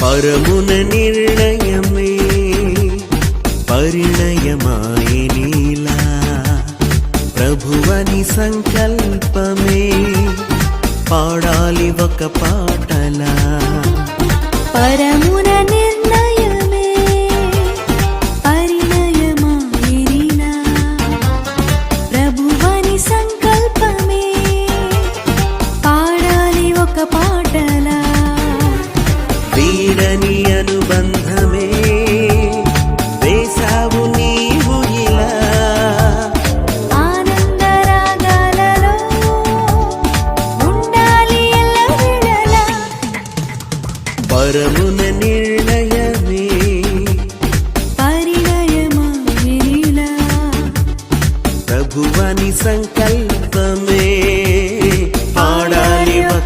పరమున నిర్ణయమే పరిణయమాయనీలా ప్రభువని సంకల్పమే పాడాలి ఒక పాటలా పరమున నిర్ణయమే పరిణయమాయనీలా ప్రభువని సంకల్పమే పాడాలి ఒక పాటలా వీడని అనుబంధమే వేసావు నీవు ఇలా ఆనందరాగాలలో ఉండాలి ఎల్లవేళలా పరమున